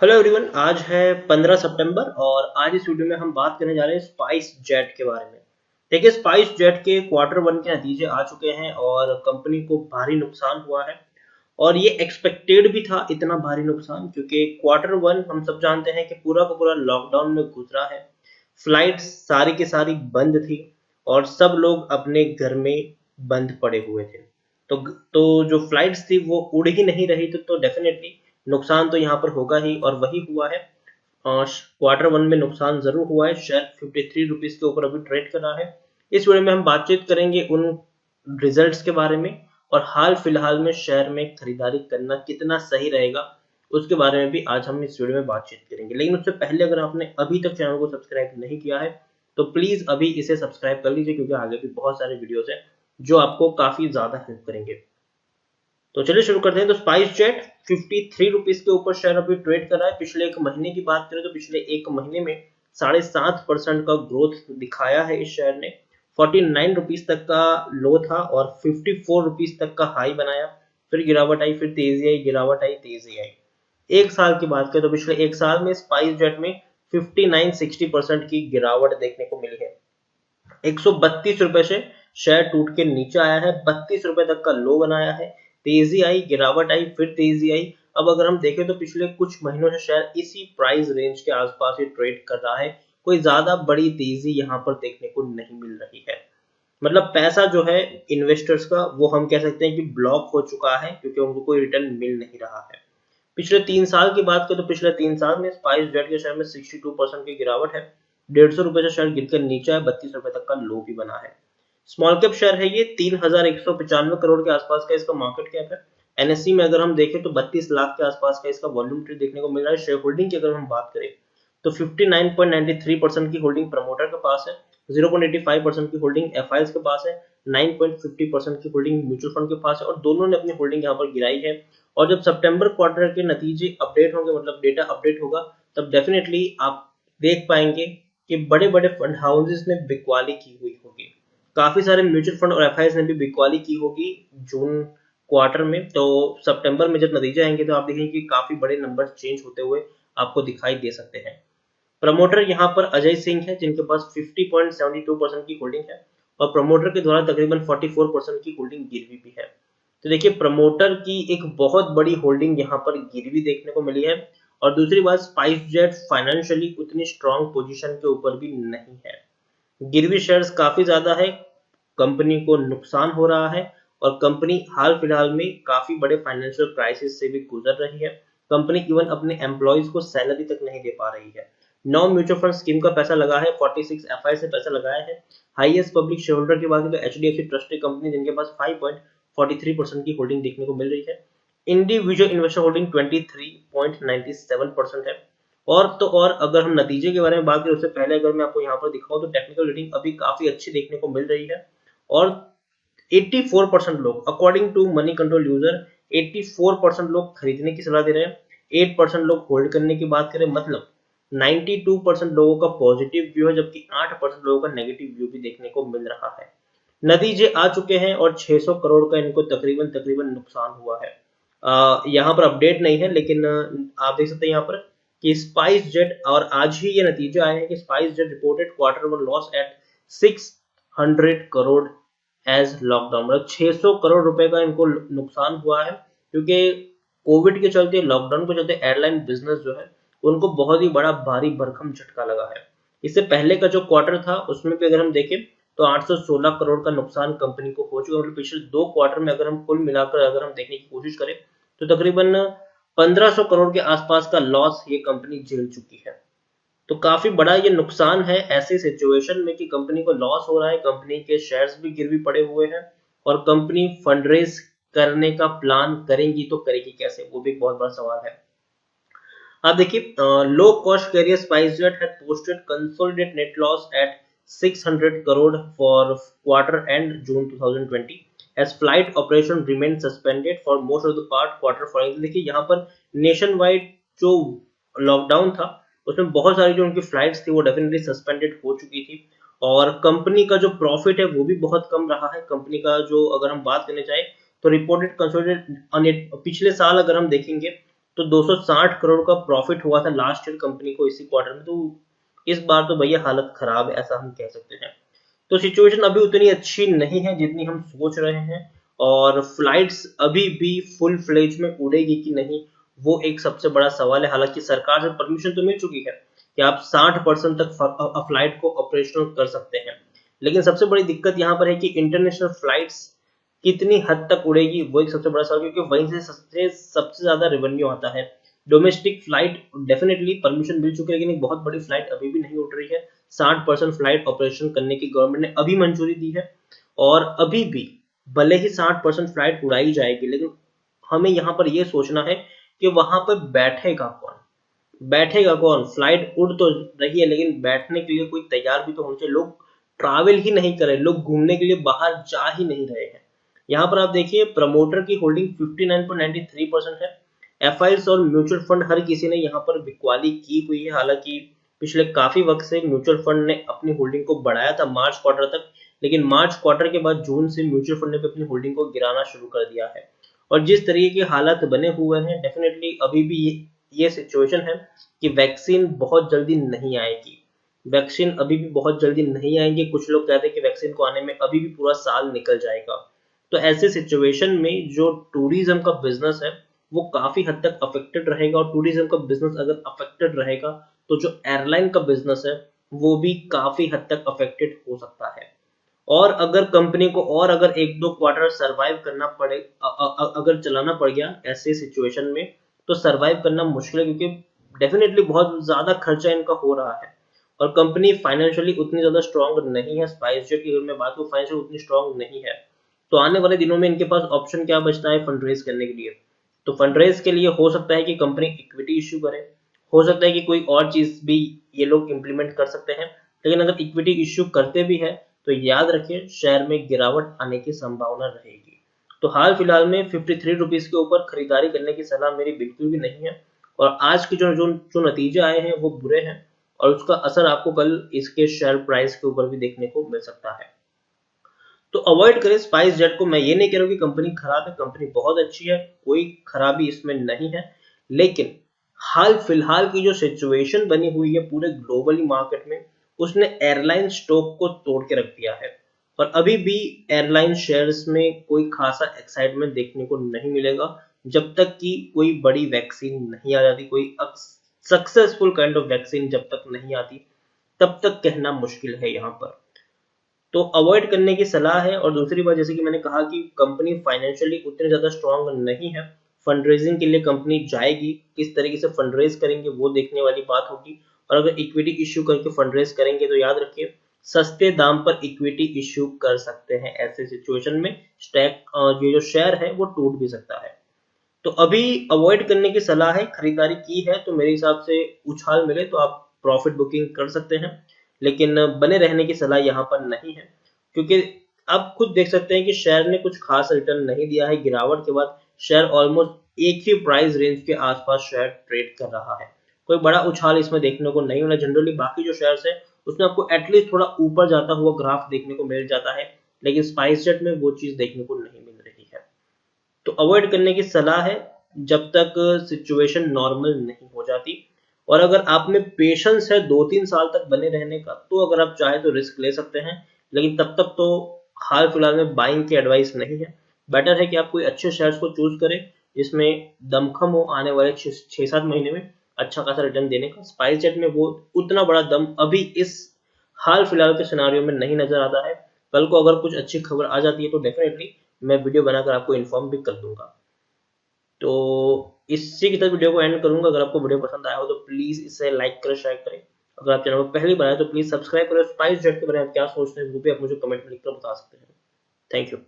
Hello everyone, आज है 15 सितंबर और आज इस वीडियो में हम बात करने जा रहे हैं स्पाइस जेट के बारे में। देखिए, स्पाइस जेट के क्वार्टर वन के नतीजे आ चुके हैं और कंपनी को भारी नुकसान हुआ है और ये एक्सपेक्टेड भी था इतना भारी नुकसान, क्योंकि क्वार्टर वन हम सब जानते हैं कि पूरा का पूरा लॉकडाउन में गुजरा है। फ्लाइट सारी की सारी बंद थी और सब लोग अपने घर में बंद पड़े हुए थे। तो जो फ्लाइट्स थी वो उड़ ही नहीं रही थी, तो डेफिनेटली नुकसान तो यहाँ पर होगा ही और वही हुआ है। क्वार्टर वन में नुकसान जरूर हुआ है। शेयर 53 रुपीज के ऊपर अभी ट्रेड कर रहा है। इस वीडियो में हम बातचीत करेंगे उन रिजल्ट्स के बारे में और हाल फिलहाल में शेयर में खरीदारी करना कितना सही रहेगा उसके बारे में भी आज हम इस वीडियो में बातचीत करेंगे। लेकिन उससे पहले अगर आपने अभी तक चैनल को सब्सक्राइब नहीं किया है तो प्लीज अभी इसे सब्सक्राइब कर लीजिए, क्योंकि आगे भी बहुत सारे वीडियोस हैं जो आपको काफी ज्यादा हेल्प करेंगे। तो चलिए शुरू करते हैं। तो स्पाइस जेट 53 रुपीज के ऊपर शेयर अभी ट्रेड कर रहा है। पिछले एक महीने की बात करें तो पिछले एक महीने में 7.5% का ग्रोथ दिखाया है इस शेयर ने। 49 रुपीज तक का लो था और 54 रुपीज तक का हाई बनाया, फिर गिरावट आई, फिर तेजी आई, गिरावट आई, तेजी आई। एक साल की बात करें तो पिछले एक साल में स्पाइस जेट में 59-60% की गिरावट देखने को मिली है। 132 रुपए से शेयर टूट के नीचे आया है, 32 रुपए तक का लो बनाया है। तेजी आई, गिरावट आई, फिर तेजी आई। अब अगर हम देखें तो पिछले कुछ महीनों से शेयर इसी प्राइस रेंज के आसपास ही ट्रेड कर रहा है। कोई ज्यादा बड़ी तेजी यहाँ पर देखने को नहीं मिल रही है। मतलब पैसा जो है इन्वेस्टर्स का, वो हम कह सकते हैं कि ब्लॉक हो चुका है, क्योंकि उनको कोई रिटर्न मिल नहीं रहा है। पिछले 3 साल की बात करें तो पिछले 3 साल में स्पाइस जेट के शेयर में 62% की गिरावट है। 150 रुपए से शेयर गिरकर नीचे है, 32 रुपए तक का लो भी बना है। स्मॉल कैप शेयर है ये, 3195 करोड़ के आसपास का इसका मार्केट कैप है। एनएससी में अगर हम देखें तो 32 लाख के आसपास का इसका वॉल्यूम ट्रेड देखने को मिल रहा है। शेयर होल्डिंग की अगर हम बात करें तो 59.93% की होल्डिंग प्रमोटर के पास है, 0.85% की होल्डिंग एफ के पास है, 9.50% की होल्डिंग म्यूचुअल फंड के पास है और दोनों ने अपनी होल्डिंग यहाँ पर गिराई है। और जब सितंबर क्वार्टर के नतीजे अपडेट होंगे, मतलब डेटा अपडेट होगा, तब डेफिनेटली आप देख पाएंगे कि बड़े बड़े फंड हाउसेस ने बिकवाली की हुई होगी। काफी सारे म्यूचुअल फंड और एफ ने भी बिकवाली की होगी जून क्वार्टर में। तो सितंबर में जब नतीजे आएंगे तो आप देखेंगे कि काफी बड़े नंबर चेंज होते हुए आपको दिखाई दे सकते हैं। प्रमोटर यहाँ पर अजय सिंह है, जिनके पास 50.72% की होल्डिंग है और प्रमोटर के द्वारा तकरीबन 44% की होल्डिंग गिरवी भी है। तो देखिए, प्रमोटर की एक बहुत बड़ी होल्डिंग यहाँ पर गिरवी देखने को मिली है। और दूसरी बात, स्पाइस जेट फाइनेंशियली उतनी स्ट्रांग पोजीशन के ऊपर भी नहीं है। गिरवी शेयर्स काफी ज्यादा है, कंपनी को नुकसान हो रहा है और कंपनी हाल फिलहाल में काफी बड़े फाइनेंशियल क्राइसिस से भी गुजर रही है। कंपनी इवन अपने एम्प्लॉयज को सैलरी तक नहीं दे पा रही है। 9 म्यूचुअल फंड स्कीम का पैसा लगा है, 46 एफ से पैसा लगाया है। हाईएस्ट पब्लिक शेयर होल्डर की बात करें तो एचडीएफसी ट्रस्टेड कंपनी, जिनके पास 5.43% की होल्डिंग देखने को मिल रही है। इंडिविजुअल इन्वेस्टर होल्डिंग 23.97% है। और तो और अगर हम नतीजे के बारे में बात करें उससे पहले अगर मैं आपको यहाँ पर दिखाऊं तो टेक्निकल रेटिंग अभी काफी अच्छी देखने को मिल रही है। और 84% लोग, according to Moneycontrol user, 84% लोग खरीदने की सलाह दे रहे हैं, 8% लोग होल्ड करने की बात करें, मतलब 92% लोगों का पॉजिटिव व्यू है, जबकि 8% लोगों का नेगेटिव व्यू भी देखने को मिल रहा है। नतीजे आ चुके हैं और 600 करोड़ का इनको तकरीबन तकरीबन नुकसान हुआ है। यहाँ पर अपडेट नहीं है, लेकिन आप देख सकते हैं यहाँ पर कि स्पाइस जेट, और आज ही ये नतीजे आए हैं कि SpiceJet reported quarter one loss at 600 crore as lockdown, मतलब 600 करोड़ रुपए का इनको नुकसान हुआ है, क्योंकि कोविड के चलते, लॉकडाउन के चलते एयरलाइन बिजनेस जो है उनको बहुत ही बड़ा भारी भरकम झटका लगा है। इससे पहले का जो क्वार्टर था उसमें भी अगर हम देखें तो 816 करोड़ का नुकसान कंपनी को हो चुका है। मतलब पिछले 2 क्वार्टर में अगर हम कुल मिलाकर अगर हम देखने की कोशिश करें तो तकरीबन 1500 करोड़ के आसपास का लॉस ये कंपनी झेल चुकी है। तो काफी बड़ा ये नुकसान है ऐसे सिचुएशन में कि कंपनी को लॉस हो रहा है, कंपनी के शेयर्स भी गिरवी पड़े हुए हैं और कंपनी फंडरेज करने का प्लान करेंगी तो करेगी कैसे, वो भी एक बहुत बड़ा सवाल है। आप देखिए, low cost carrier SpiceJet had posted consolidated net loss at 600 crore for quarter end June 2020 as flight operation remain suspended for most of the part quarter following. देखिए यहाँ पर नेशन वाइड जो लॉकडाउन था उसमें बहुत सारी जो उनकी फ्लाइट्स थी वो डेफिनेटली सस्पेंडेड हो चुकी थी और कंपनी का जो प्रॉफिट है वो भी बहुत कम रहा है। कंपनी का जो अगर हम बात करने चाहें तो रिपोर्टेड कंसोलिडेटेड पिछले साल अगर हम देखेंगे तो 260 करोड़ का प्रॉफिट हुआ था लास्ट ईयर कंपनी को इसी क्वार्टर में। तो इस बार तो भैया हालत खराब है, ऐसा हम कह सकते हैं। तो सिचुएशन अभी उतनी अच्छी नहीं है जितनी हम सोच रहे हैं, और फ्लाइट्स अभी भी फुल फ्लेज में उड़ेगी कि नहीं, वो एक सबसे बड़ा सवाल है। हालांकि सरकार से परमिशन तो मिल चुकी है कि आप 60% तक फ्लाइट को ऑपरेशनल कर सकते हैं, लेकिन सबसे बड़ी दिक्कत यहाँ पर है कि इंटरनेशनल फ्लाइट्स कितनी हद तक उड़ेगी, वो एक सबसे बड़ा सवाल, क्योंकि वहीं से सबसे ज्यादा रेवेन्यू आता है। डोमेस्टिक फ्लाइट डेफिनेटली परमिशन मिल चुकी है, लेकिन एक बहुत बड़ी फ्लाइट अभी भी नहीं उड़ रही है। 60% फ्लाइट ऑपरेशन करने की गवर्नमेंट ने अभी मंजूरी दी है, और अभी भी भले ही 60% फ्लाइट उड़ाई जाएगी, लेकिन हमें यहाँ पर यह सोचना है कि वहां पर बैठेगा कौन, बैठेगा कौन। फ्लाइट उड़ तो रही है, लेकिन बैठने के लिए कोई तैयार भी तो होना चाहिए। लोग ट्रैवल ही नहीं कर रहे, लोग घूमने के लिए बाहर जा ही नहीं रहे हैं। यहाँ पर आप देखिए, प्रमोटर की होल्डिंग 59.93% है। एफआईएस और म्यूचुअल फंड हर किसी ने यहाँ पर बिकवाली की हुई है। हालांकि पिछले काफी वक्त से म्यूचुअल फंड ने अपनी होल्डिंग को बढ़ाया था मार्च क्वार्टर तक, लेकिन मार्च क्वार्टर के बाद जून से म्यूचुअल फंड ने भी अपनी होल्डिंग को गिराना शुरू कर दिया है। और जिस तरीके के हालात बने हुए हैं, डेफिनेटली अभी भी ये सिचुएशन है कि वैक्सीन बहुत जल्दी नहीं आएगी। वैक्सीन अभी भी बहुत जल्दी नहीं आएंगे। कुछ लोग कहते हैं कि वैक्सीन को आने में अभी भी पूरा साल निकल जाएगा। तो ऐसे सिचुएशन में जो टूरिज्म का बिजनेस है वो काफी हद तक अफेक्टेड रहेगा, और टूरिज्म का बिजनेस अगर अफेक्टेड रहेगा तो जो एयरलाइन का बिजनेस है वो भी काफी हद तक अफेक्टेड हो सकता है। और अगर कंपनी को और अगर एक दो क्वार्टर सरवाइव करना पड़े, अगर चलाना पड़ गया ऐसे सिचुएशन में, तो सरवाइव करना मुश्किल है, क्योंकि डेफिनेटली बहुत ज्यादा खर्चा इनका हो रहा है, और कंपनी फाइनेंशियली उतनी ज्यादा स्ट्रांग नहीं है। स्पाइसजेट की अगर मैं बात करूं, फाइनेंशियल उतनी स्ट्रांग नहीं है। तो आने वाले दिनों में इनके पास ऑप्शन क्या बचता है फंड रेज करने के लिए? तो फंड रेज के लिए हो सकता है कि कंपनी इक्विटी इश्यू करे, हो सकता है कि कोई और चीज भी ये लोग इंप्लीमेंट कर सकते हैं। लेकिन अगर इक्विटी इश्यू करते भी है तो याद रखिए शेयर में गिरावट आने की संभावना रहेगी। तो हाल फिलहाल में 53 रुपीज के ऊपर खरीदारी करने की सलाह मेरी बिल्कुल भी नहीं है, और आज के जो जो जो नतीजे आए हैं वो बुरे हैं, और उसका असर आपको कल इसके शेयर प्राइस के ऊपर भी देखने को मिल सकता है। तो अवॉइड करें स्पाइस जेट को। मैं ये नहीं कह रहा हूँ कि कंपनी खराब है, कंपनी बहुत अच्छी है, कोई खराबी इसमें नहीं है, लेकिन हाल फिलहाल की जो सिचुएशन बनी हुई है पूरे ग्लोबली मार्केट में, उसने एयरलाइन स्टॉक को तोड़ के रख दिया है। और अभी भी एयरलाइन शेयर्स में कोई खासा एक्साइटमेंट देखने को नहीं मिलेगा जब तक कि कोई बड़ी वैक्सीन नहीं आ जाती, कोई सक्सेसफुल काइंड ऑफ वैक्सीन जब तक नहीं आती, तब तक कहना मुश्किल है यहाँ पर। तो अवॉइड करने की सलाह है। और दूसरी बात, जैसे कि मैंने कहा कि कंपनी फाइनेंशियली उतनी ज्यादा स्ट्रांग नहीं है, फंड रेजिंग के लिए कंपनी जाएगी, किस तरीके से फंड रेज करेंगे वो देखने वाली बात होगी। और अगर इक्विटी इश्यू करके फंड रेज करेंगे तो याद रखिए सस्ते दाम पर इक्विटी इश्यू कर सकते हैं। ऐसे सिचुएशन में स्टैक ये जो शेयर है वो टूट भी सकता है। तो अभी अवॉइड करने की सलाह है। खरीदारी की है तो मेरे हिसाब से उछाल मिले तो आप प्रॉफिट बुकिंग कर सकते हैं, लेकिन बने रहने की सलाह यहाँ पर नहीं है, क्योंकि आप खुद देख सकते हैं कि शेयर ने कुछ खास रिटर्न नहीं दिया है। गिरावट के बाद शेयर ऑलमोस्ट एक ही प्राइस रेंज के आसपास शेयर ट्रेड कर रहा है। कोई बड़ा उछाल इसमें देखने को नहीं होना। जनरली बाकी जो शेयर्स है उसमें आपको एटलीस्ट थोड़ा ऊपर जाता हुआ ग्राफ देखने को मिल जाता है, लेकिन स्पाइस जेट में वो चीज देखने को नहीं मिल रही है। तो अवॉइड करने की सलाह है जब तक सिचुएशन नॉर्मल नहीं हो जाती। और अगर आप में पेशेंस है 2-3 साल तक बने रहने का, तो अगर आप चाहे तो रिस्क ले सकते हैं, लेकिन तब तक तो हाल फिलहाल में बाइंग की एडवाइस नहीं है। बेटर है कि आप कोई अच्छे शेयर्स को चूज करें जिसमें दमखम हो आने वाले 6-7 महीने में अच्छा खासा रिटर्न देने का। स्पाइस जेट में वो उतना बड़ा दम अभी इस हाल फिलहाल के सिनारियो में नहीं नजर आता है। कल को अगर कुछ अच्छी खबर आ जाती है तो डेफिनेटली मैं वीडियो बनाकर आपको इन्फॉर्म भी कर दूंगा। तो इसी की तरह वीडियो को एंड करूंगा। अगर आपको वीडियो पसंद आया हो तो प्लीज इसे लाइक करें, शेयर करें। अगर आप चैनल पर पहली बार आए तो प्लीज सब्सक्राइब करें। स्पाइस जेट के बारे में क्या सोचते हैं वो भी आप मुझे कमेंट में लिखकर बता सकते हैं। Thank you.